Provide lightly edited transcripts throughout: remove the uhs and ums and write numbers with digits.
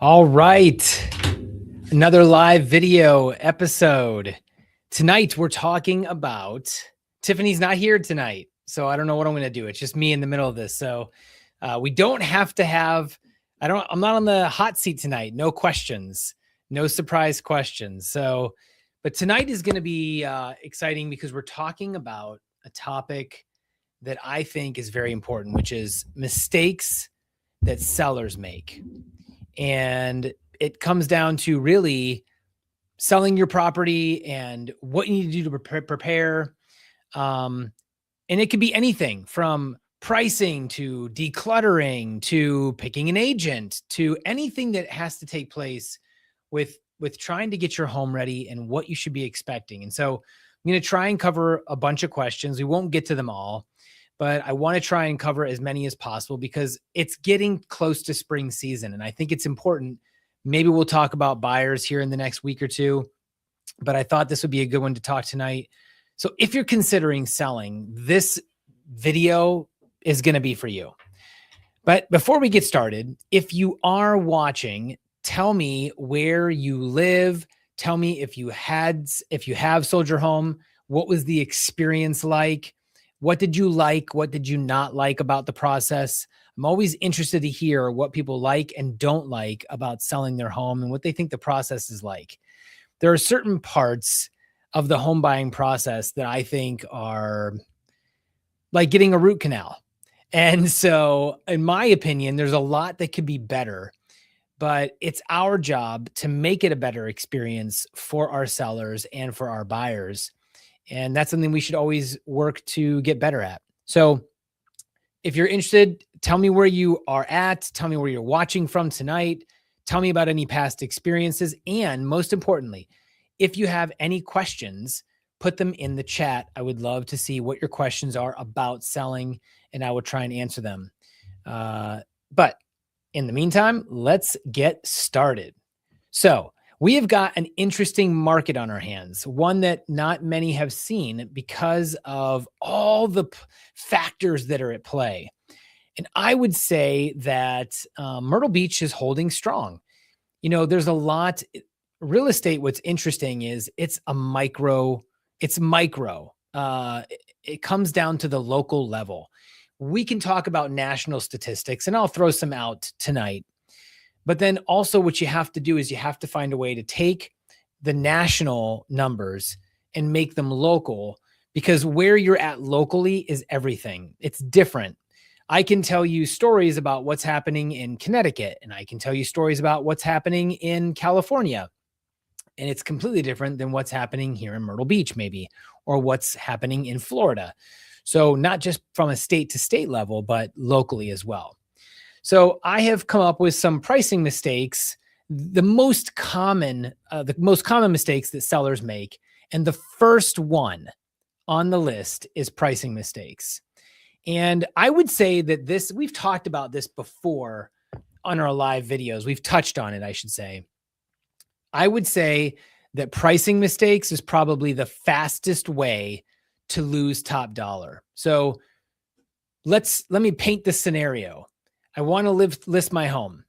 All right. Another live video episode. Tonight, we're talking about Tiffany's not here tonight. So I don't know what I'm going to do. It's just me in the middle of this. So we don't have to have, I'm not on the hot seat tonight. No questions, no surprise questions. So, but tonight is going to be exciting because we're talking about a topic that I think is very important, which is mistakes that sellers make. And it comes down to really selling your property and what you need to do to prepare. And it could be anything from pricing to decluttering to picking an agent to anything that has to take place with trying to get your home ready and what you should be expecting. And so I'm going to try and cover a bunch of questions. We won't get to them all, but I want to try and cover as many as possible because it's getting close to spring season. And I think it's important. Maybe we'll talk about buyers here in the next week or two, but I thought this would be a good one to talk tonight. So if you're considering selling, this video is going to be for you. But before we get started, if you are watching, tell me where you live. Tell me if you have sold your home, what was the experience like? What did you like? What did you not like about the process? I'm always interested to hear what people like and don't like about selling their home and what they think the process is like. There are certain parts of the home buying process that I think are like getting a root canal. And so, in my opinion, there's a lot that could be better, but it's our job to make it a better experience for our sellers and for our buyers. And that's something we should always work to get better at. So if you're interested, tell me where you are at. Tell me where you're watching from tonight. Tell me about any past experiences. And most importantly, if you have any questions, put them in the chat. I would love to see what your questions are about selling, and I will try and answer them. But in the meantime, let's get started. So we have got an interesting market on our hands, one that not many have seen because of all the factors that are at play. And I would say that Myrtle Beach is holding strong. You know, there's a lot. Real estate, what's interesting is it's micro. It comes down to the local level. We can talk about national statistics, and I'll throw some out tonight. But then also what you have to do is you have to find a way to take the national numbers and make them local, because where you're at locally is everything. It's different. I can tell you stories about what's happening in Connecticut, and I can tell you stories about what's happening in California. And it's completely different than what's happening here in Myrtle Beach, maybe, or what's happening in Florida. So not just from a state to state level, but locally as well. So I have come up with some pricing mistakes, the most common mistakes that sellers make. And the first one on the list is pricing mistakes. And I would say that we've talked about this before on our live videos. We've touched on it, I should say. I would say that pricing mistakes is probably the fastest way to lose top dollar. So let me paint the scenario. I want to list my home.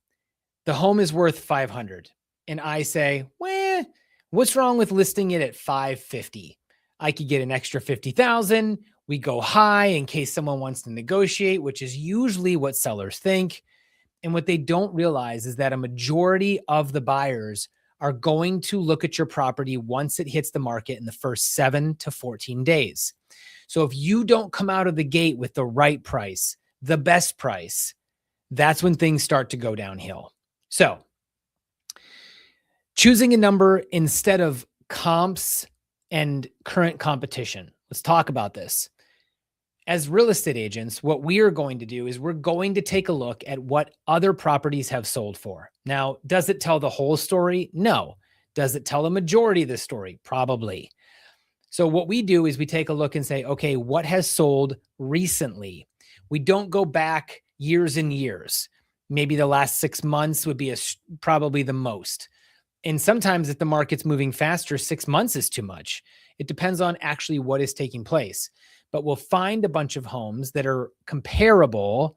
The home is worth 500. And I say, well, what's wrong with listing it at 550? I could get an extra 50,000. We go high in case someone wants to negotiate, which is usually what sellers think. And what they don't realize is that a majority of the buyers are going to look at your property once it hits the market in the first 7 to 14 days. So if you don't come out of the gate with the right price, the best price, that's when things start to go downhill. So choosing a number instead of comps and current competition. Let's talk about this. As real estate agents, what we are going to do is we're going to take a look at what other properties have sold for. Now, does it tell the whole story? No. Does it tell a majority of the story? Probably. So what we do is we take a look and say, okay, what has sold recently? We don't go back years and years. Maybe the last 6 months would be probably the most. And sometimes if the market's moving faster, 6 months is too much. It depends on actually what is taking place. But we'll find a bunch of homes that are comparable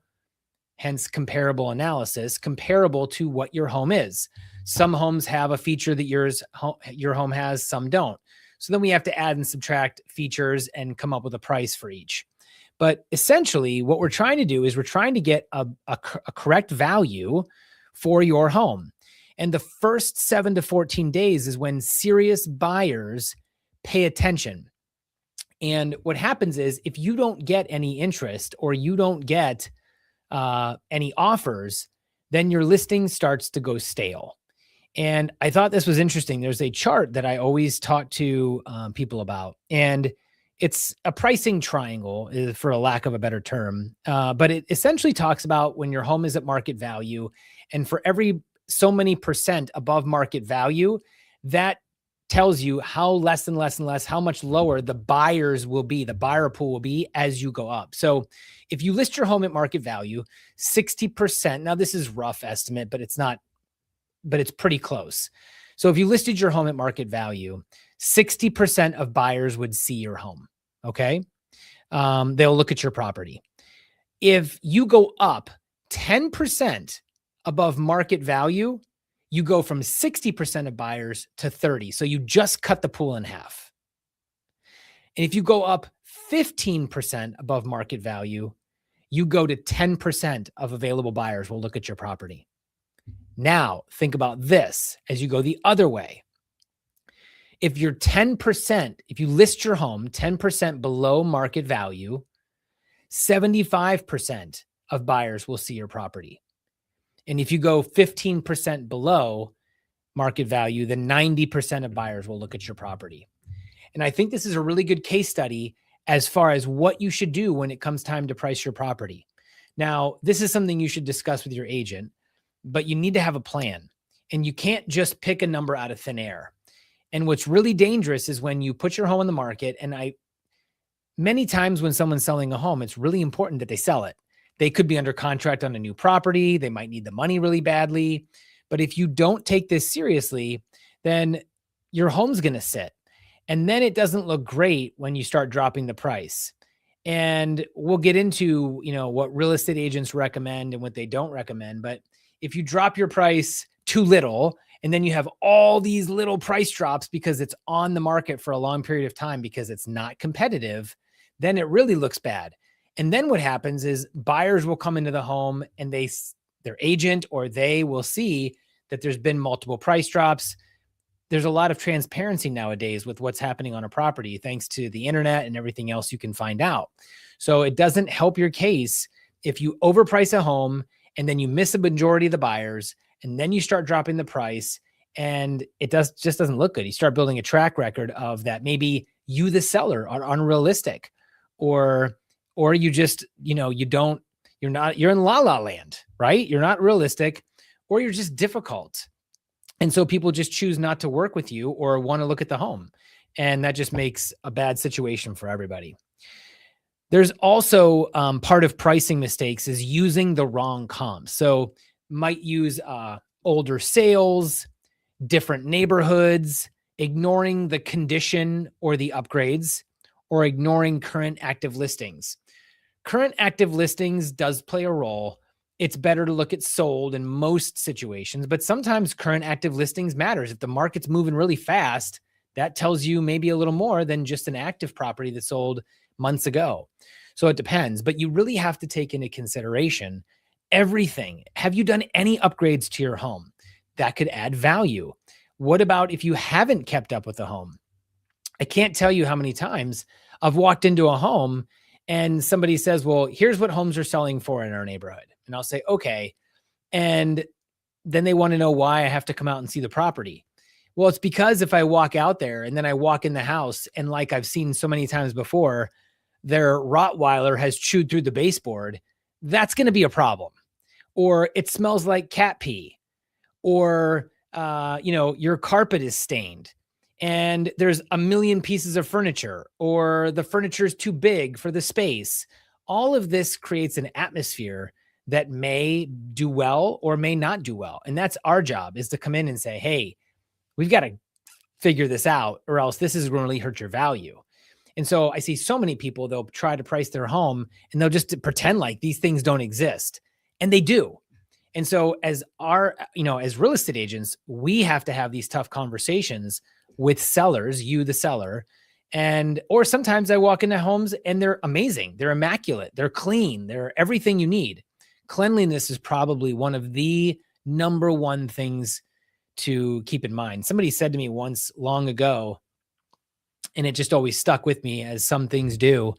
hence comparable analysis, comparable to what your home is. Some homes have a feature that your home has, some don't. So then we have to add and subtract features and come up with a price for each. But essentially, what we're trying to do is we're trying to get a correct value for your home. And the first 7 to 14 days is when serious buyers pay attention. And what happens is if you don't get any interest or you don't get any offers, then your listing starts to go stale. And I thought this was interesting. There's a chart that I always talk to people about, and it's a pricing triangle, for a lack of a better term. But it essentially talks about when your home is at market value, and for every so many percent above market value, that tells you how less and less and less, how much lower the buyers will be, the buyer pool will be as you go up. So if you list your home at market value, 60%, now this is rough estimate, but it's not, but it's pretty close. So if you listed your home at market value, 60% of buyers would see your home. Okay. They'll look at your property. If you go up 10% above market value, you go from 60% of buyers to 30. So you just cut the pool in half. And if you go up 15% above market value, you go to 10% of available buyers will look at your property. Now, think about this as you go the other way. If you're 10%, if you list your home 10% below market value, 75% of buyers will see your property. And if you go 15% below market value, then 90% of buyers will look at your property. And I think this is a really good case study as far as what you should do when it comes time to price your property. Now, this is something you should discuss with your agent, but you need to have a plan, and you can't just pick a number out of thin air. And what's really dangerous is when you put your home on the market, and many times when someone's selling a home, it's really important that they sell it. They could be under contract on a new property. They might need the money really badly. But if you don't take this seriously, then your home's going to sit. And then it doesn't look great when you start dropping the price. And we'll get into, what real estate agents recommend and what they don't recommend. But if you drop your price too little, and then you have all these little price drops because it's on the market for a long period of time because it's not competitive, then it really looks bad. And then what happens is buyers will come into the home and their agent or they will see that there's been multiple price drops. There's a lot of transparency nowadays with what's happening on a property, thanks to the internet and everything else you can find out. So it doesn't help your case if you overprice a home and then you miss a majority of the buyers and then you start dropping the price and it just doesn't look good. You start building a track record of that. Maybe you, the seller, are unrealistic, or you just, you're in la la land, right? You're not realistic, or you're just difficult. And so people just choose not to work with you or want to look at the home. And that just makes a bad situation for everybody. There's also part of pricing mistakes is using the wrong comps. So might use older sales, different neighborhoods, ignoring the condition or the upgrades, or ignoring current active listings. Current active listings does play a role. It's better to look at sold in most situations, but sometimes current active listings matters. If the market's moving really fast, that tells you maybe a little more than just an active property that sold months ago. So it depends, but you really have to take into consideration everything. Have you done any upgrades to your home? That could add value. What about if you haven't kept up with the home? I can't tell you how many times I've walked into a home and somebody says, well, here's what homes are selling for in our neighborhood. And I'll say, okay. And then they want to know why I have to come out and see the property. Well, it's because if I walk out there and then I walk in the house and like I've seen so many times before, their Rottweiler has chewed through the baseboard, that's going to be a problem. Or it smells like cat pee, or, your carpet is stained and there's a million pieces of furniture, or the furniture is too big for the space. All of this creates an atmosphere that may do well or may not do well. And that's our job, is to come in and say, hey, we've got to figure this out or else this is going to really hurt your value. And so I see so many people, they'll try to price their home and they'll just pretend like these things don't exist. And they do. And so as as real estate agents, we have to have these tough conversations with sellers, you, the seller. Or sometimes I walk into homes and they're amazing. They're immaculate. They're clean. They're everything you need. Cleanliness is probably one of the number one things to keep in mind. Somebody said to me once long ago, and it just always stuck with me, as some things do.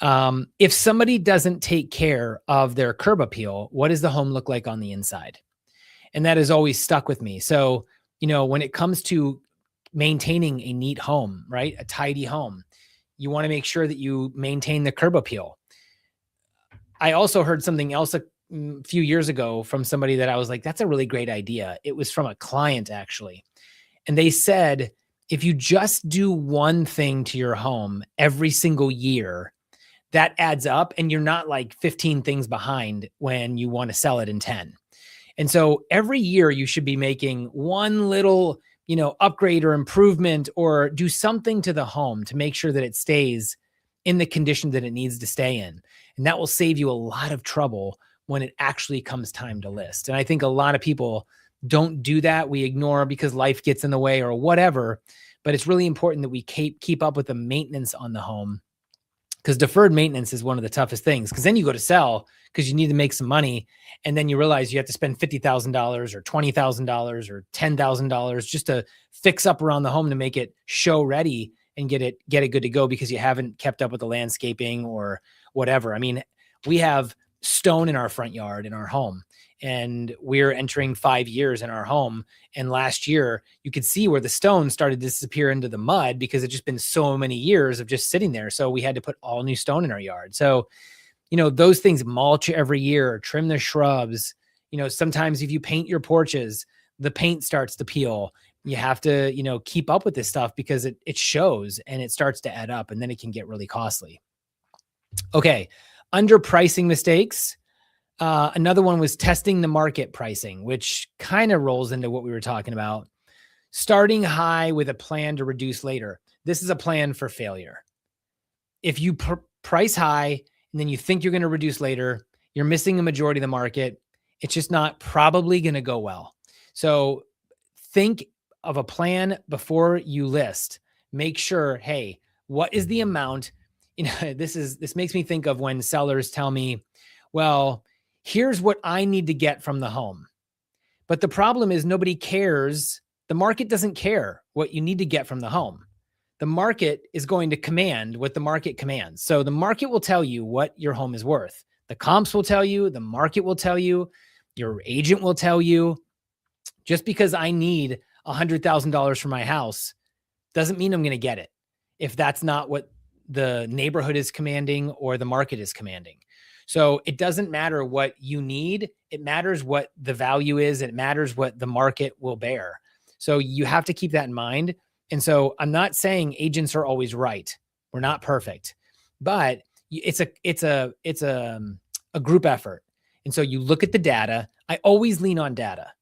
If somebody doesn't take care of their curb appeal, what does the home look like on the inside? And that has always stuck with me. So, when it comes to maintaining a neat home, right? A tidy home, you want to make sure that you maintain the curb appeal. I also heard something else a few years ago from somebody that I was like, that's a really great idea. It was from a client, actually. And they said, if you just do one thing to your home every single year, that adds up, and you're not like 15 things behind when you want to sell it in 10. And so every year you should be making one little, upgrade or improvement, or do something to the home to make sure that it stays in the condition that it needs to stay in. And that will save you a lot of trouble when it actually comes time to list. And I think a lot of people don't do that. We ignore because life gets in the way or whatever, but it's really important that we keep up with the maintenance on the home, because deferred maintenance is one of the toughest things. Because then you go to sell because you need to make some money, and then you realize you have to spend $50,000 or $20,000 or $10,000 just to fix up around the home to make it show ready and get it good to go, because you haven't kept up with the landscaping or whatever. I mean, we have stone in our front yard in our home, and we're entering 5 years in our home. And last year you could see where the stone started to disappear into the mud because it's just been so many years of just sitting there. So we had to put all new stone in our yard. So, those things, mulch every year, trim the shrubs. Sometimes if you paint your porches, the paint starts to peel. You have to, keep up with this stuff because it shows and it starts to add up, and then it can get really costly. Okay. Underpricing mistakes. Another one was testing the market pricing, which kind of rolls into what we were talking about. Starting high with a plan to reduce later. This is a plan for failure. If you price high and then you think you're going to reduce later, you're missing a majority of the market. It's just not probably going to go well. So think of a plan before you list. Make sure, hey, what is the amount? This makes me think of when sellers tell me, well, here's what I need to get from the home. But the problem is nobody cares. The market doesn't care what you need to get from the home. The market is going to command what the market commands. So the market will tell you what your home is worth. The comps will tell you, the market will tell you, your agent will tell you. Just because I need $100,000 for my house doesn't mean I'm going to get it if that's not what the neighborhood is commanding or the market is commanding. So it doesn't matter what you need. It matters what the value is. It matters what the market will bear. So you have to keep that in mind. And so I'm not saying agents are always right. We're not perfect, but it's a group effort. And so you look at the data. I always lean on data,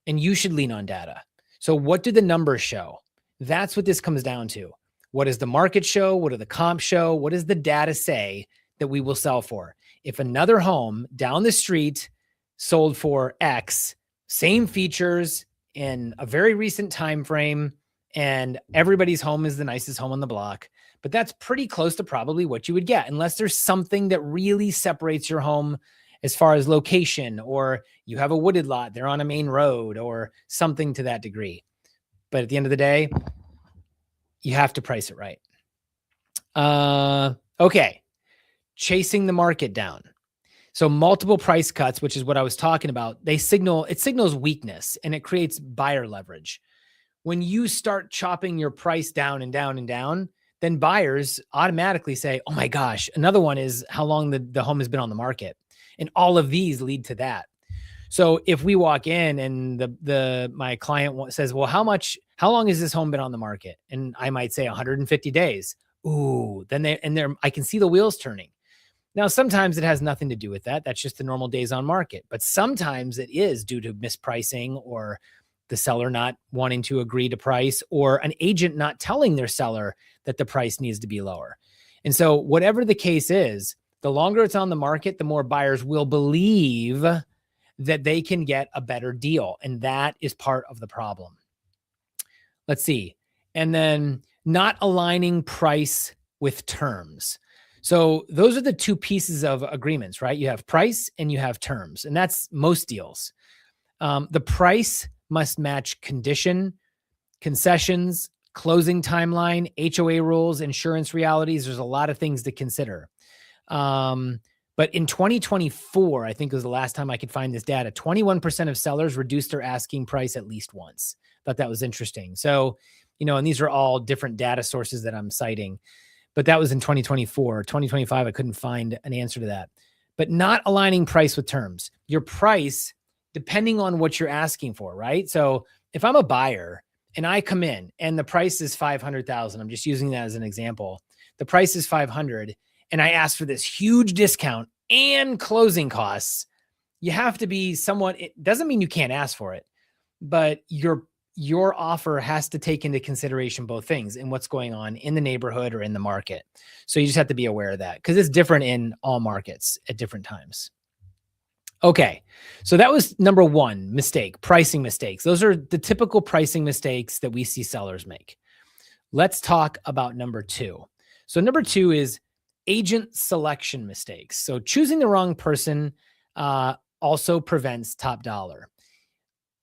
and you should lean on data. So what do the numbers show? That's what this comes down to. What does the market show? What do the comps show? What does the data say that we will sell for? If another home down the street sold for X, same features in a very recent time frame, and everybody's home is the nicest home on the block, but that's pretty close to probably what you would get, unless there's something that really separates your home as far as location, or you have a wooded lot, they're on a main road, or something to that degree. But at the end of the day, you have to price it right. Okay. Chasing the market down. So multiple price cuts, which is what I was talking about, it signals weakness, and it creates buyer leverage. When you start chopping your price down and down and down, then buyers automatically say, oh my gosh, another one is how long the home has been on the market. And all of these lead to that. So if we walk in and my client says, well, how long has this home been on the market? And I might say 150 days. Ooh, then I can see the wheels turning. Now, sometimes it has nothing to do with that. That's just the normal days on market. But sometimes it is due to mispricing, or the seller not wanting to agree to price, or an agent not telling their seller that the price needs to be lower. And so whatever the case is, The longer it's on the market, the more buyers will believe that they can get a better deal. And that is part of the problem. Let's see. And then not aligning price with terms. So those are the two pieces of agreements, right? You have price and you have terms, and that's most deals. The price must match condition, concessions, closing timeline, HOA rules, insurance realities. There's a lot of things to consider. But in 2024, I think was the last time I could find this data, 21% of sellers reduced their asking price at least once. Thought that was interesting. So, and these are all different data sources that I'm citing, but that was in 2024. 2025, I couldn't find an answer to that. But not aligning price with terms. Your price, depending on what you're asking for, right? So if I'm a buyer and I come in and the price is $500,000, I'm just using that as an example. The price is $500,000 and I ask for this huge discount and closing costs. You have to be somewhat, it doesn't mean you can't ask for it, but your offer has to take into consideration both things and what's going on in the neighborhood or in the market. So you just have to be aware of that because it's different in all markets at different times. Okay, so that was number one mistake, pricing mistakes. Those are the typical pricing mistakes that we see sellers make. Let's talk about number two. So number two is agent selection mistakes. So choosing the wrong person also prevents top dollar.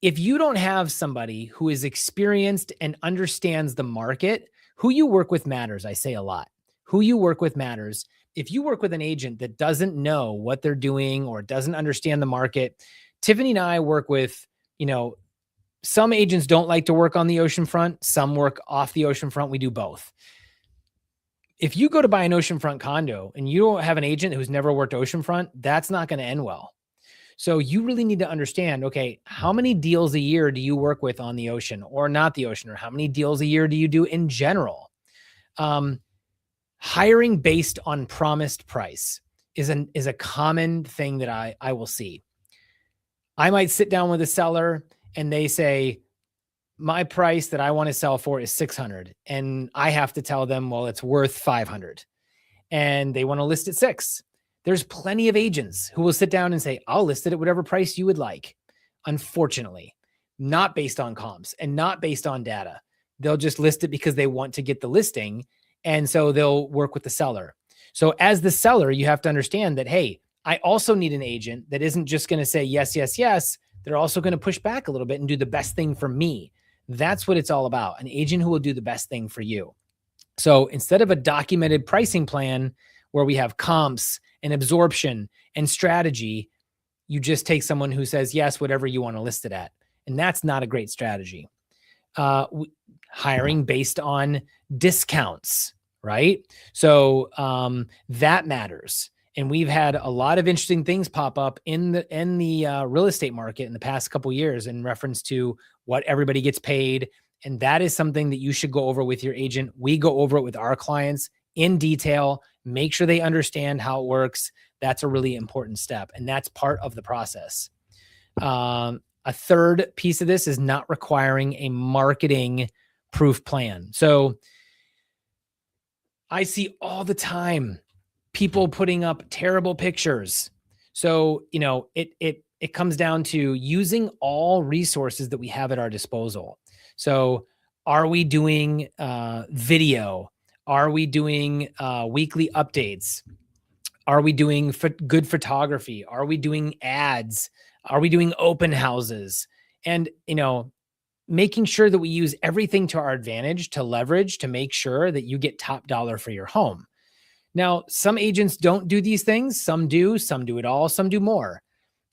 If you don't have somebody who is experienced and understands the market, who you work with matters. I say a lot. Who you work with matters. If you work with an agent that doesn't know what they're doing or doesn't understand the market, Tiffany and I work with, some agents don't like to work on the oceanfront. Some work off the oceanfront. We do both. If you go to buy an oceanfront condo and you don't have an agent who's never worked oceanfront, that's not going to end well. So you really need to understand, okay, how many deals a year do you work with on the ocean or not the ocean, or how many deals a year do you do in general? Hiring based on promised price is a common thing that I will see. I might sit down with a seller and they say, my price that I want to sell for is $600. And I have to tell them, well, it's worth $500. And they want to list at $600. There's plenty of agents who will sit down and say, I'll list it at whatever price you would like. Unfortunately, not based on comps and not based on data. They'll just list it because they want to get the listing. And so they'll work with the seller. So as the seller, you have to understand that, hey, I also need an agent that isn't just going to say yes, yes, yes. They're also going to push back a little bit and do the best thing for me. That's what it's all about. An agent who will do the best thing for you. So instead of a documented pricing plan where we have comps and absorption and strategy, you just take someone who says, yes, whatever you want to list it at. And that's not a great strategy. Hiring based on discounts, right? So that matters. And we've had a lot of interesting things pop up in the real estate market in the past couple of years in reference to what everybody gets paid. And that is something that you should go over with your agent. We go over it with our clients in detail, make sure they understand how it works. That's a really important step. And that's part of the process. A third piece of this is not requiring a marketing proof plan. So I see all the time people putting up terrible pictures. So, it comes down to using all resources that we have at our disposal. So are we doing video? Are we doing weekly updates? Are we doing good photography? Are we doing ads? Are we doing open houses? And, making sure that we use everything to our advantage to leverage to make sure that you get top dollar for your home. Now, some agents don't do these things. Some do it all, some do more.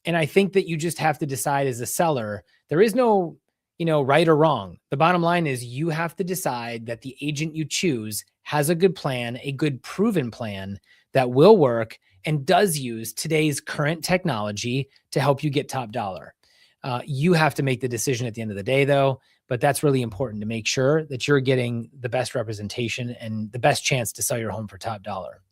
And I think that you just have to decide as a seller, there is no, right or wrong. The bottom line is you have to decide that the agent you choose has a good plan, a good proven plan that will work and does use today's current technology to help you get top dollar. You have to make the decision at the end of the day, though, but that's really important to make sure that you're getting the best representation and the best chance to sell your home for top dollar.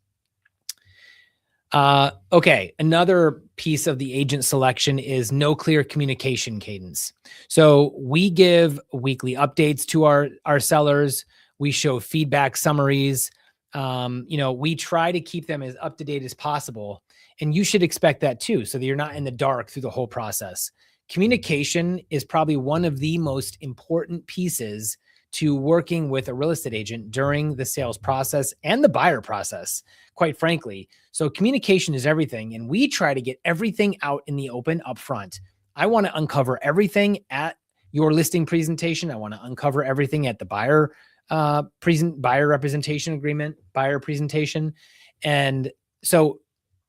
Okay. Another piece of the agent selection is no clear communication cadence. So we give weekly updates to our sellers. We show feedback summaries. We try to keep them as up to date as possible, and you should expect that too, so that you're not in the dark through the whole process. Communication is probably one of the most important pieces to working with a real estate agent during the sales process and the buyer process, quite frankly. So communication is everything, and we try to get everything out in the open up front. I want to uncover everything at your listing presentation. I want to uncover everything at the buyer representation agreement, buyer presentation. And so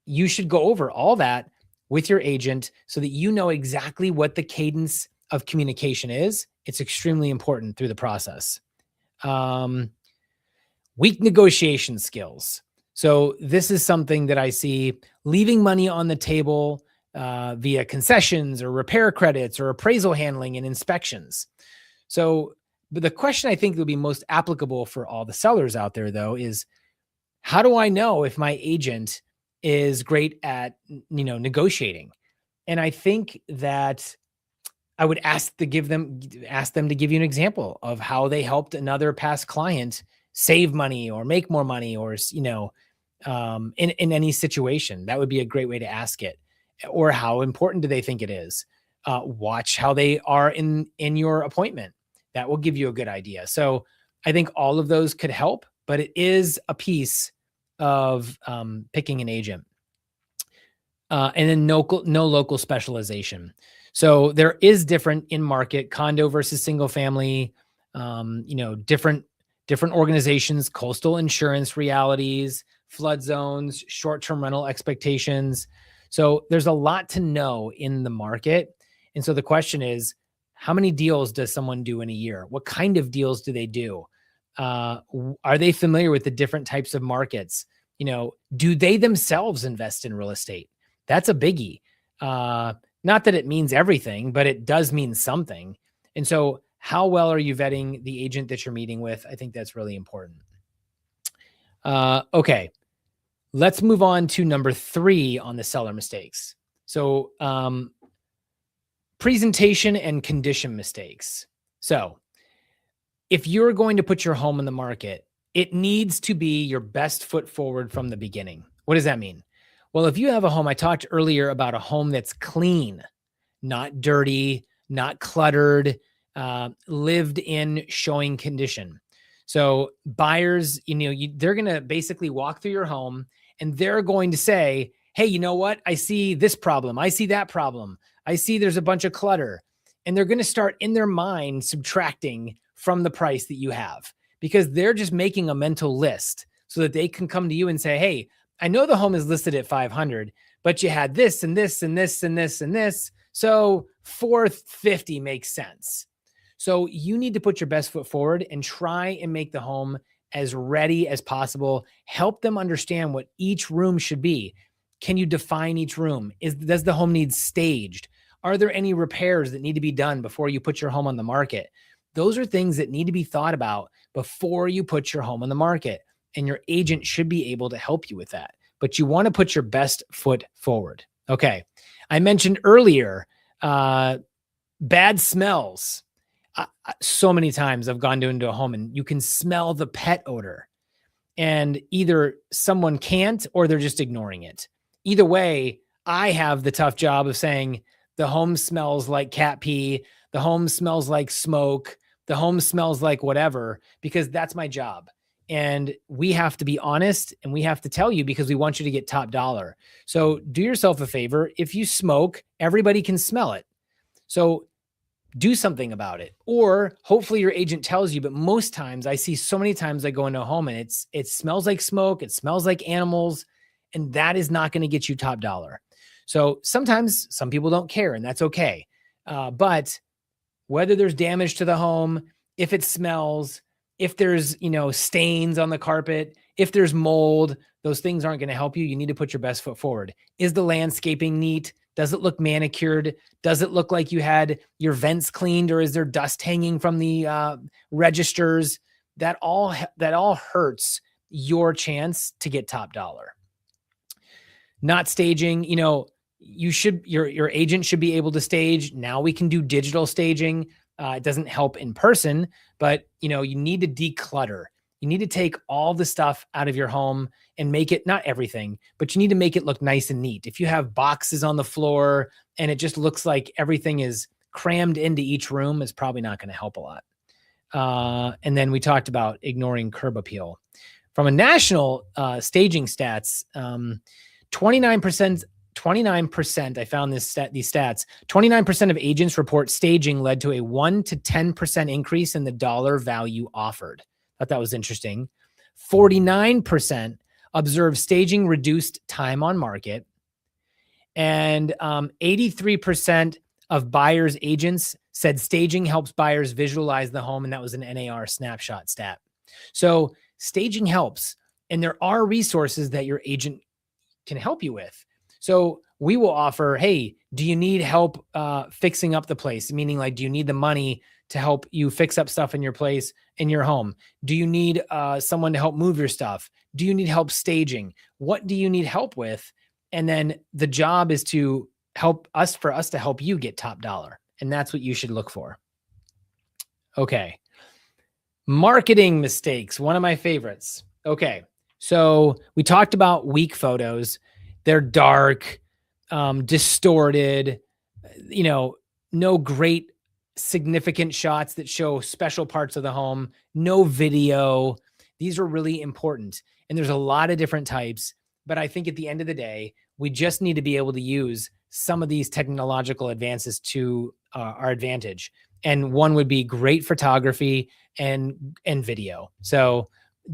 you should go over all that with your agent so that you know exactly what the cadence of communication is. It's extremely important through the process. Weak negotiation skills. So this is something that I see: leaving money on the table via concessions or repair credits or appraisal handling and inspections. So, but the question I think will be most applicable for all the sellers out there, though, is how do I know if my agent is great at, negotiating? And I think that I would ask them to give you an example of how they helped another past client save money or make more money, or, in any situation. That would be a great way to ask it. Or how important do they think it is? Watch how they are in your appointment. That will give you a good idea. So I think all of those could help, but it is a piece of picking an agent. And then no local specialization. So there is different in market, condo versus single family, different organizations, coastal insurance realities, flood zones, short-term rental expectations. So there's a lot to know in the market. And so the question is, how many deals does someone do in a year? What kind of deals do they do? Are they familiar with the different types of markets? Do they themselves invest in real estate? That's a biggie. Not that it means everything, but it does mean something. And so how well are you vetting the agent that you're meeting with? I think that's really important. Okay. Let's move on to number 3 on the seller mistakes. So, presentation and condition mistakes. So if you're going to put your home on the market, it needs to be your best foot forward from the beginning. What does that mean? Well, if you have a home, I talked earlier about a home that's clean, not dirty, not cluttered, lived in showing condition. So buyers, they're going to basically walk through your home and they're going to say, hey, you know what? I see this problem. I see that problem. I see there's a bunch of clutter. And they're going to start in their mind subtracting from the price that you have, because they're just making a mental list so that they can come to you and say, hey, I know the home is listed at 500, but you had this and this and this and this and this. So 450 makes sense. So you need to put your best foot forward and try and make the home as ready as possible. Help them understand what each room should be. Can you define each room? Does the home need staged? Are there any repairs that need to be done before you put your home on the market? Those are things that need to be thought about before you put your home on the market. And your agent should be able to help you with that. But you want to put your best foot forward. Okay. I mentioned earlier, bad smells. So many times I've gone into a home and you can smell the pet odor, and either someone can't or they're just ignoring it. Either way, I have the tough job of saying the home smells like cat pee, the home smells like smoke, the home smells like whatever, because that's my job. And we have to be honest and we have to tell you, because we want you to get top dollar. So do yourself a favor. If you smoke, everybody can smell it. So do something about it. Or hopefully your agent tells you, but most times I see so many times I go into a home and it smells like smoke, it smells like animals, and that is not going to get you top dollar. So sometimes some people don't care, and that's okay. But whether there's damage to the home, if it smells, if there's, stains on the carpet, if there's mold, those things aren't going to help you. You need to put your best foot forward. Is the landscaping neat? Does it look manicured? Does it look like you had your vents cleaned, or is there dust hanging from the registers? That all hurts your chance to get top dollar. Not staging, your agent should be able to stage. Now we can do digital staging. It doesn't help in person, but you need to declutter. You need to take all the stuff out of your home and make it, not everything, but you need to make it look nice and neat. If you have boxes on the floor and it just looks like everything is crammed into each room, it's probably not going to help a lot. And then we talked about ignoring curb appeal. From a national staging stats, 29%, I found these stats, 29% of agents report staging led to a 1 to 10% increase in the dollar value offered. Thought that was interesting. 49% observed staging reduced time on market. And 83% of buyers' agents said staging helps buyers visualize the home, and that was an NAR snapshot stat. So staging helps, and there are resources that your agent can help you with. So we will offer, hey, do you need help fixing up the place? Meaning, like, do you need the money to help you fix up stuff in your place, in your home? Do you need someone to help move your stuff? Do you need help staging? What do you need help with? And then the job is to help us, for us to help you get top dollar. And that's what you should look for. Okay. Marketing mistakes, one of my favorites. Okay. So we talked about weak photos. They're dark, distorted, no great significant shots that show special parts of the home, no video. These are really important. And there's a lot of different types, but I think at the end of the day, we just need to be able to use some of these technological advances to our advantage. And one would be great photography and video. So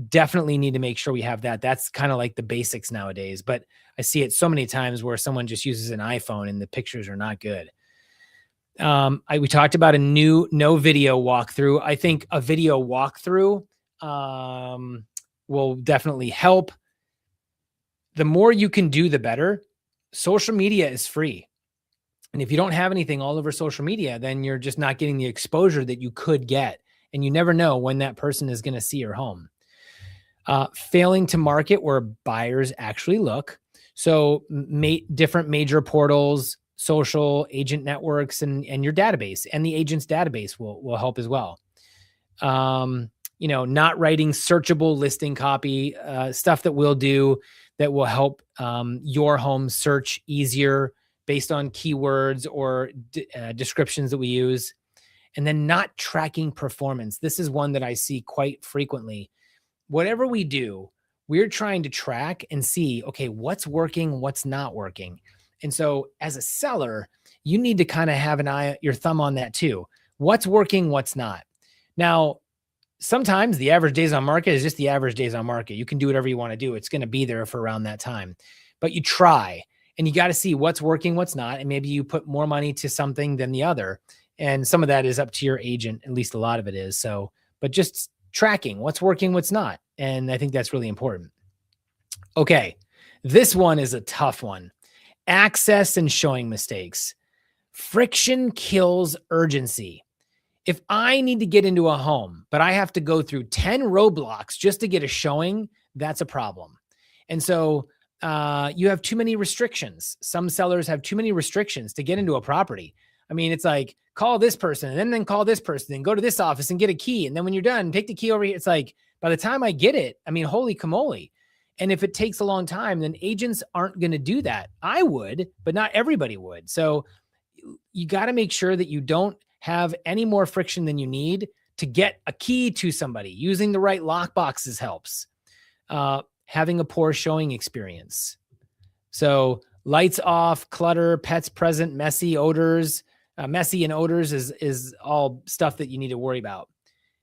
definitely need to make sure we have that. That's kind of like the basics nowadays, but I see it so many times where someone just uses an iPhone and the pictures are not good. We talked about a no video walkthrough. I think a video walkthrough will definitely help. The more you can do, the better. Social media is free. And if you don't have anything all over social media, then you're just not getting the exposure that you could get. And you never know when that person is going to see your home. Failing to market where buyers actually look. So different major portals, social agent networks, and your database, and the agent's database will help as well. Not writing searchable listing copy, stuff that we'll do that will help your home search easier based on keywords or descriptions that we use. And then not tracking performance. This is one that I see quite frequently. Whatever we do, we're trying to track and see, okay, what's working, what's not working. And so as a seller, you need to kind of have your thumb on that too. What's working, what's not. Now, sometimes the average days on market is just the average days on market. You can do whatever you want to do. It's going to be there for around that time, but you try and you got to see what's working, what's not. And maybe you put more money to something than the other. And some of that is up to your agent. At least a lot of it is. So, but just tracking what's working, what's not. And I think that's really important. Okay. This one is a tough one. Access and showing mistakes. Friction kills urgency. If I need to get into a home, but I have to go through 10 roadblocks just to get a showing, that's a problem. And so you have too many restrictions. Some sellers have too many restrictions to get into a property. I mean, it's like, call this person and then call this person and go to this office and get a key. And then when you're done, take the key over here. It's like, by the time I get it, I mean, holy camole. And if it takes a long time, then agents aren't going to do that. I would, but not everybody would. So you got to make sure that you don't have any more friction than you need to get a key to somebody. Using the right lock boxes helps. Having a poor showing experience. So lights off, clutter, pets present, messy odors. Messy and odors is all stuff that you need to worry about.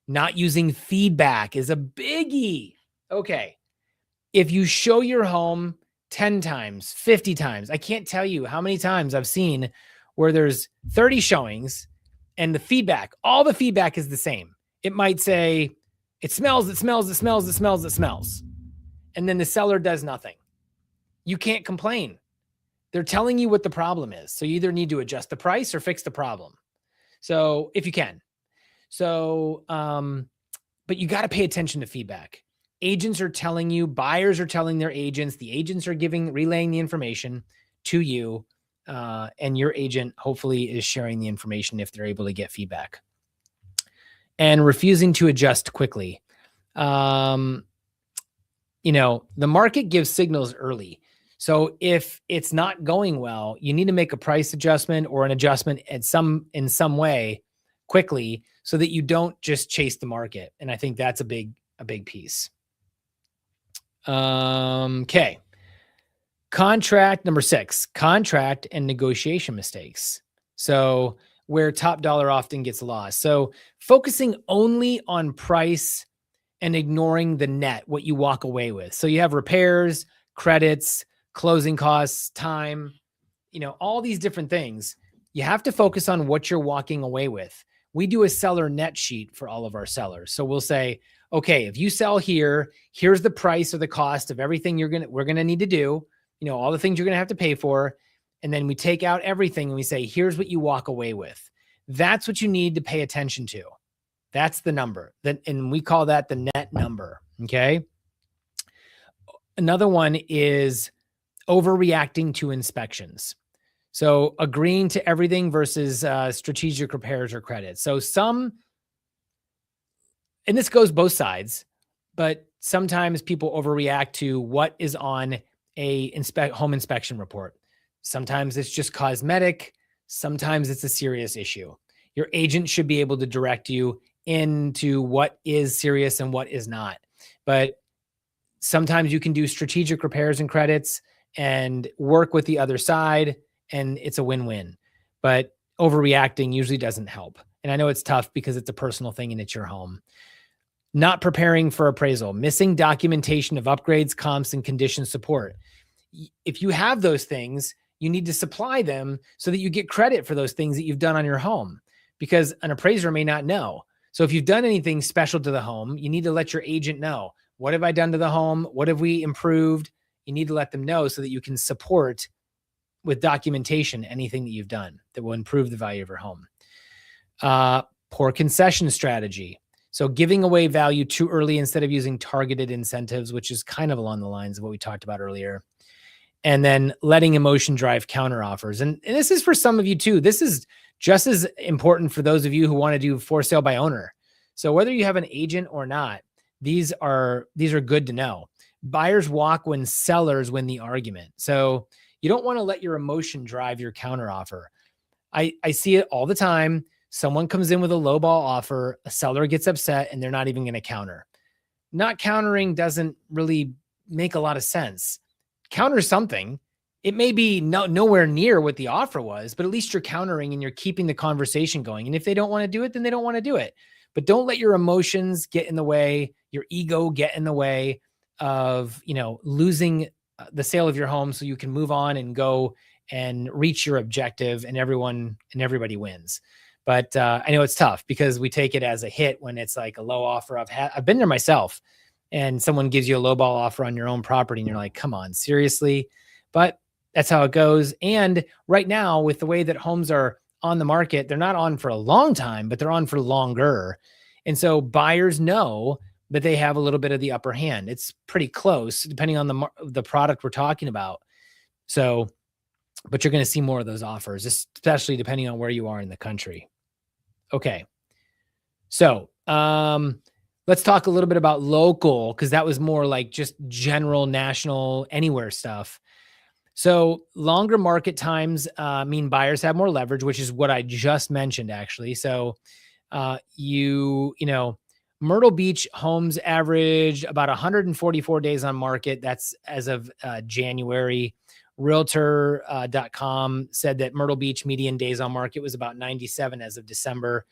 Not using feedback is a biggie. Okay. If you show your home 10 times, 50 times, I can't tell you how many times I've seen where there's 30 showings and the feedback, all the feedback is the same. It might say, it smells, it smells, it smells, it smells, it smells. And then the seller does nothing. You can't complain. They're telling you what the problem is. So you either need to adjust the price or fix the problem. So if you can. So, but you got to pay attention to feedback. Agents are telling you, buyers are telling their agents, the agents are relaying the information to you. And your agent hopefully is sharing the information if they're able to get feedback. And refusing to adjust quickly. The market gives signals early. So if it's not going well, you need to make a price adjustment or an adjustment in some way quickly so that you don't just chase the market. And I think that's a big piece. Okay. Contract number 6, contract and negotiation mistakes. So where top dollar often gets lost. So focusing only on price and ignoring the net, what you walk away with. So you have repairs, credits, closing costs, time, all these different things. You have to focus on what you're walking away with. We do a seller net sheet for all of our sellers. So we'll say, okay, if you sell here, here's the price or the cost of everything we're going to need to do, all the things you're going to have to pay for. And then we take out everything and we say, here's what you walk away with. That's what you need to pay attention to. That's the number. And we call that the net number. Okay. Another one is overreacting to inspections. So agreeing to everything versus strategic repairs or credits. So and this goes both sides, but sometimes people overreact to what is on a home inspection report. Sometimes it's just cosmetic. Sometimes it's a serious issue. Your agent should be able to direct you into what is serious and what is not. But sometimes you can do strategic repairs and credits and work with the other side, and it's a win-win. But overreacting usually doesn't help. And I know it's tough because it's a personal thing and it's your home. Not preparing for appraisal, missing documentation of upgrades, comps, and condition support. If you have those things, you need to supply them so that you get credit for those things that you've done on your home, because an appraiser may not know. So if you've done anything special to the home, you need to let your agent know. What have I done to the home? What have we improved? You need to let them know so that you can support with documentation anything that you've done that will improve the value of your home. Poor concession strategy. So giving away value too early instead of using targeted incentives, which is kind of along the lines of what we talked about earlier. And then letting emotion drive counter offers. And this is for some of you too. This is just as important for those of you who want to do for sale by owner. So whether you have an agent or not, these are good to know. Buyers walk when sellers win the argument. So you don't want to let your emotion drive your counter offer. I see it all the time. Someone comes in with a lowball offer, a seller gets upset, and they're not even going to counter. Not countering doesn't really make a lot of sense. Counter something. It may be nowhere near what the offer was, but at least you're countering and you're keeping the conversation going. And if they don't want to do it, then they don't want to do it. But don't let your emotions get in the way, your ego get in the way of, losing the sale of your home so you can move on and go and reach your objective, and everybody wins. But I know it's tough because we take it as a hit when it's like a low offer. I've been there myself, and someone gives you a lowball offer on your own property and you're like, come on, seriously? But that's how it goes. And right now, with the way that homes are on the market, they're not on for a long time, but they're on for longer. And so buyers know that they have a little bit of the upper hand. It's pretty close depending on the product we're talking about. So, but you're going to see more of those offers, especially depending on where you are in the country. Okay. So, let's talk a little bit about local, because that was more like just general, national, anywhere stuff. So longer market times mean buyers have more leverage, which is what I just mentioned, actually. So Myrtle Beach homes averaged about 144 days on market. That's as of January. Realtor.com said that Myrtle Beach median days on market was about 97 as of December.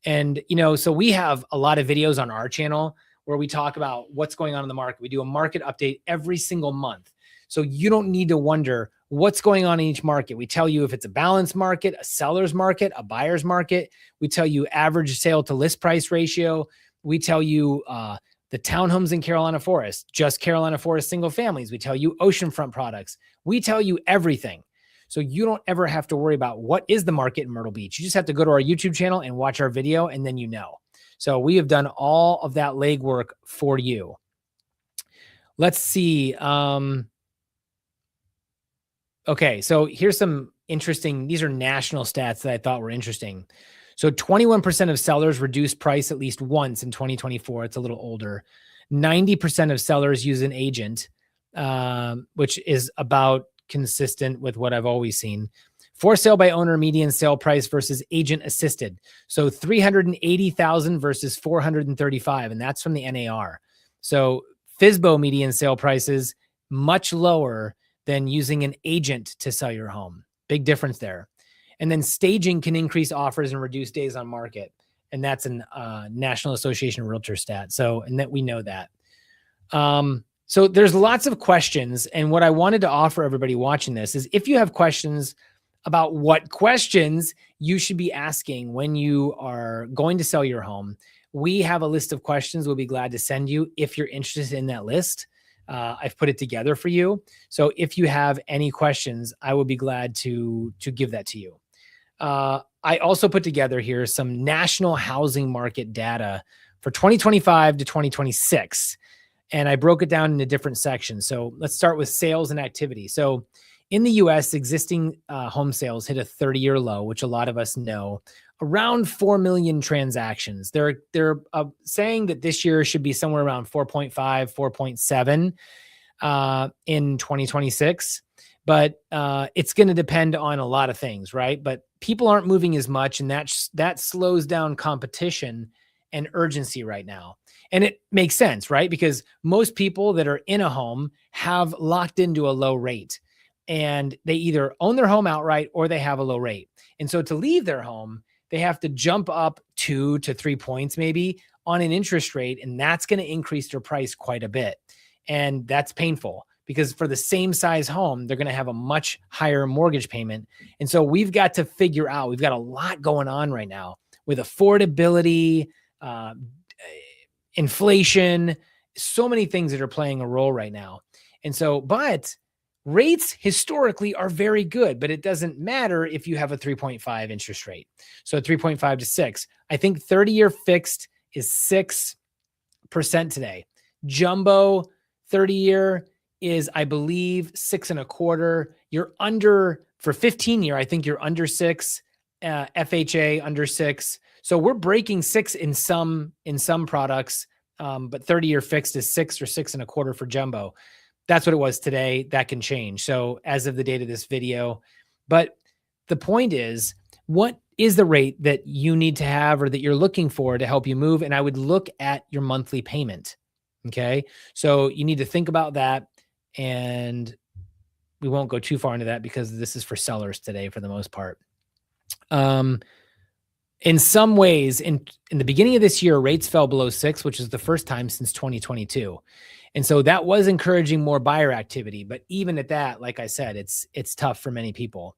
And, so we have a lot of videos on our channel where we talk about what's going on in the market. We do a market update every single month. So you don't need to wonder what's going on in each market. We tell you if it's a balanced market, a seller's market, a buyer's market. We tell you average sale to list price ratio. We tell you the townhomes in Carolina Forest, just Carolina Forest single families. We tell you oceanfront products. We tell you everything. So you don't ever have to worry about what is the market in Myrtle Beach. You just have to go to our YouTube channel and watch our video, and then So we have done all of that legwork for you. Let's see. Okay, so here's some interesting, these are national stats that I thought were interesting. So 21% of sellers reduced price at least once in 2024. It's a little older. 90% of sellers use an agent, which is about consistent with what I've always seen. For sale by owner median sale price versus agent assisted. So 380,000 versus 435, and that's from the NAR. So FSBO median sale prices much lower than using an agent to sell your home. Big difference there. And then staging can increase offers and reduce days on market. And that's an National Association of Realtor stat. So, and that we know that. So there's lots of questions. And what I wanted to offer everybody watching this is if you have questions about what questions you should be asking when you are going to sell your home, we have a list of questions we'll be glad to send you if you're interested in that list. I've put it together for you. So if you have any questions, I will be glad to give that to you. I also put together here some national housing market data for 2025 to 2026. And I broke it down into different sections. So let's start with sales and activity. So in the US, existing home sales hit a 30-year low, which a lot of us know, around 4 million transactions. They're saying that this year should be somewhere around 4.5, 4.7 in 2026. But it's going to depend on a lot of things, right? But people aren't moving as much, and that slows down competition and urgency right now. And it makes sense, right? Because most people that are in a home have locked into a low rate, and they either own their home outright or they have a low rate. And so to leave their home, they have to jump up 2 to 3 points maybe on an interest rate, and that's going to increase their price quite a bit. And that's painful because for the same size home, they're going to have a much higher mortgage payment. And so we've got to figure out, we've got a lot going on right now with affordability, inflation, so many things that are playing a role right now. And so, but rates historically are very good, but it doesn't matter if you have a 3.5 interest rate. So 3.5 to 6. I think 30-year fixed is 6% today. Jumbo 30-year is, I believe, 6.25. You're under for 15-year. I think you're under 6. FHA under 6. So we're breaking 6 in some products, but 30-year fixed is 6 or 6.25 for jumbo. That's what it was today. That can change. So as of the date of this video, but the point is, what is the rate that you need to have or that you're looking for to help you move? And I would look at your monthly payment. Okay. So you need to think about that, and we won't go too far into that because this is for sellers today for the most part. In some ways, in the beginning of this year, rates fell below 6, which is the first time since 2022. And so that was encouraging more buyer activity. But even at that, like I said, it's tough for many people.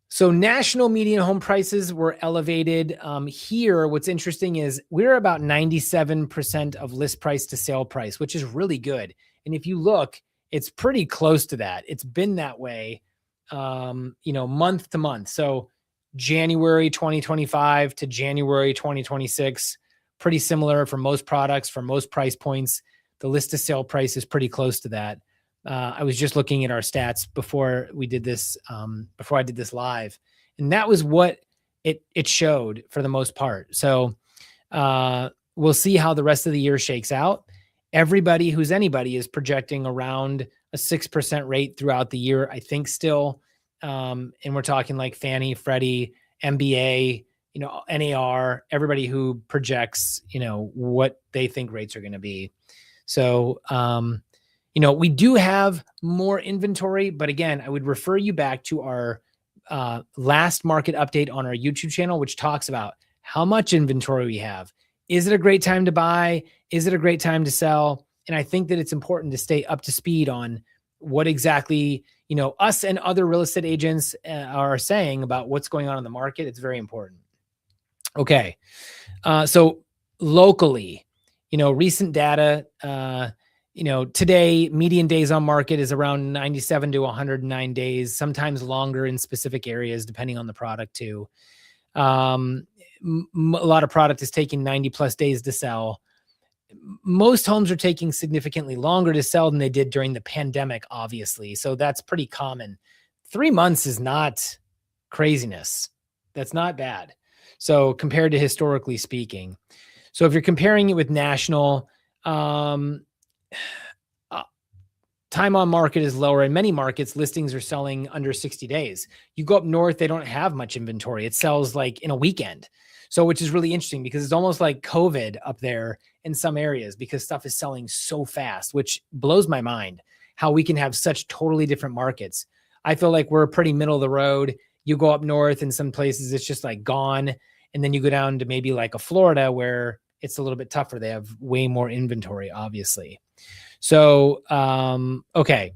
So national median home prices were elevated. Here, what's interesting is we're about 97% of list price to sale price, which is really good. And if you look, it's pretty close to that. It's been that way, month to month. So January 2025 to January 2026, pretty similar for most products, for most price points. The list to sale price is pretty close to that. I was just looking at our stats before we did this, before I did this live, and that was what it showed for the most part. So we'll see how the rest of the year shakes out. Everybody who's anybody is projecting around a 6% rate throughout the year, I think still. And we're talking like Fannie, Freddie, MBA, NAR, everybody who projects, what they think rates are going to be. So, we do have more inventory, but again, I would refer you back to our last market update on our YouTube channel, which talks about how much inventory we have. Is it a great time to buy? Is it a great time to sell? And I think that it's important to stay up to speed on what exactly, us and other real estate agents are saying about what's going on in the market. It's very important. Okay. So locally, recent data, today median days on market is around 97 to 109 days, sometimes longer in specific areas, depending on the product too. A lot of product is taking 90 plus days to sell. Most homes are taking significantly longer to sell than they did during the pandemic, obviously. So that's pretty common. 3 months is not craziness. That's not bad. So compared to historically speaking. So if you're comparing it with national, time on market is lower. In many markets, listings are selling under 60 days. You go up north, they don't have much inventory. It sells like in a weekend. So, which is really interesting because it's almost like COVID up there in some areas because stuff is selling so fast, which blows my mind how we can have such totally different markets. I feel like we're pretty middle of the road. You go up north in some places, it's just like gone. And then you go down to maybe like a Florida where it's a little bit tougher. They have way more inventory, obviously. So, okay.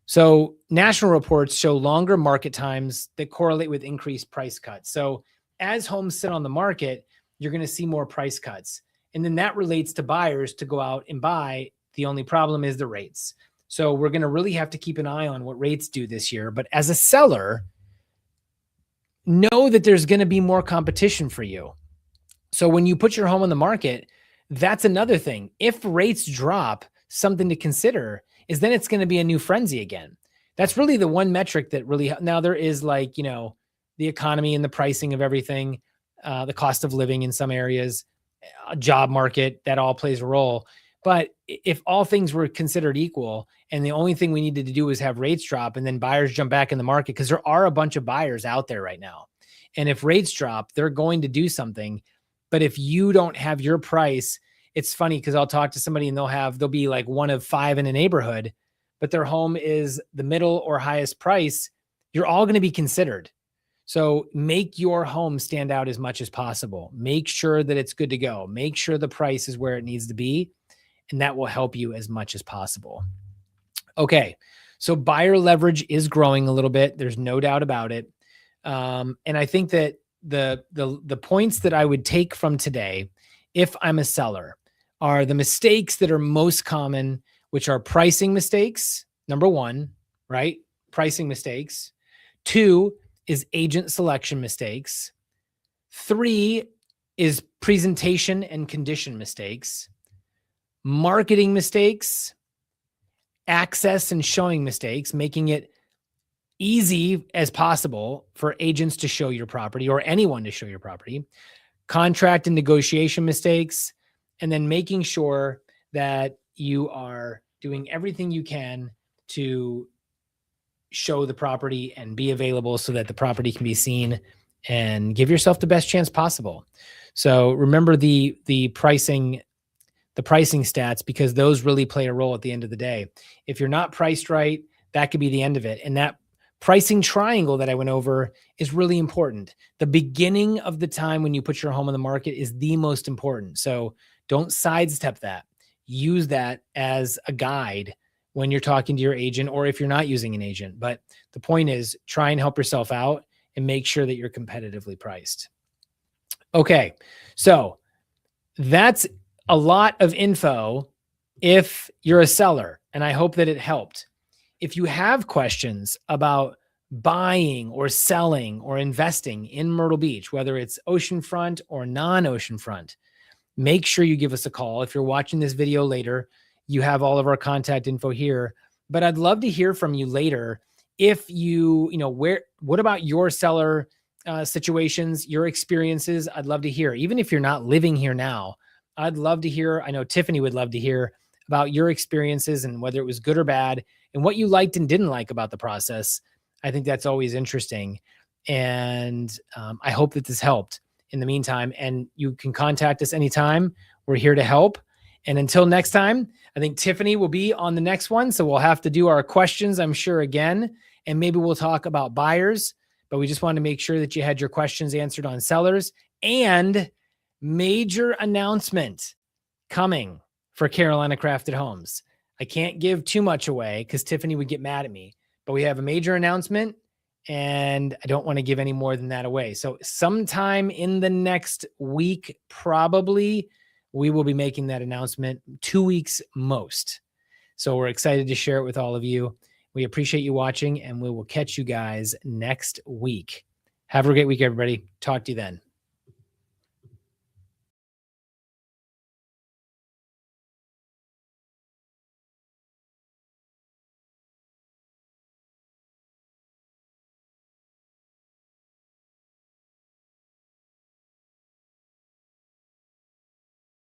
So national reports show longer market times that correlate with increased price cuts. So as homes sit on the market, you're going to see more price cuts. And then that relates to buyers to go out and buy. The only problem is the rates. So we're going to really have to keep an eye on what rates do this year. But as a seller, know that there's going to be more competition for you. So when you put your home on the market, that's another thing. If rates drop, something to consider is then it's going to be a new frenzy again. That's really the one metric that really, now there is like, you know, the economy and the pricing of everything, the cost of living in some areas, a job market, that all plays a role. But if all things were considered equal and the only thing we needed to do was have rates drop and then buyers jump back in the market, because there are a bunch of buyers out there right now. And if rates drop, they're going to do something. But if you don't have your price, it's funny because I'll talk to somebody and they'll be like one of 5 in a neighborhood, but their home is the middle or highest price. You're all going to be considered. So make your home stand out as much as possible. Make sure that it's good to go. Make sure the price is where it needs to be. And that will help you as much as possible. Okay. So buyer leverage is growing a little bit. There's no doubt about it. And I think that the points that I would take from today, if I'm a seller, are the mistakes that are most common, which are pricing mistakes. Number 1, right? Pricing mistakes. 2 is agent selection mistakes. 3 is presentation and condition mistakes. Marketing mistakes. Access and showing mistakes, making it easy as possible for agents to show your property or anyone to show your property. Contract and negotiation mistakes, and then making sure that you are doing everything you can to show the property and be available so that the property can be seen and give yourself the best chance possible. So remember the pricing stats, because those really play a role at the end of the day. If you're not priced right, that could be the end of it. And that pricing triangle that I went over is really important. The beginning of the time when you put your home on the market is the most important. So don't sidestep that. Use that as a guide when you're talking to your agent, or if you're not using an agent. But the point is, try and help yourself out and make sure that you're competitively priced. Okay, so that's a lot of info if you're a seller, and I hope that it helped. If you have questions about buying or selling or investing in Myrtle Beach, whether it's oceanfront or non-oceanfront, make sure you give us a call. If you're watching this video later, you have all of our contact info here. But I'd love to hear from you later. If what about your seller situations, your experiences? I'd love to hear. Even if you're not living here now, I'd love to hear. I know Tiffany would love to hear about your experiences and whether it was good or bad and what you liked and didn't like about the process. I think that's always interesting. And I hope that this helped in the meantime. And you can contact us anytime. We're here to help. And until next time, I think Tiffany will be on the next one. So we'll have to do our questions, I'm sure, again. And maybe we'll talk about buyers. But we just wanted to make sure that you had your questions answered on sellers. And major announcement coming for Carolina Crafted Homes. I can't give too much away because Tiffany would get mad at me. But we have a major announcement, and I don't want to give any more than that away. So sometime in the next week, probably, we will be making that announcement, 2 weeks most. So we're excited to share it with all of you. We appreciate you watching, and we will catch you guys next week. Have a great week, everybody. Talk to you then.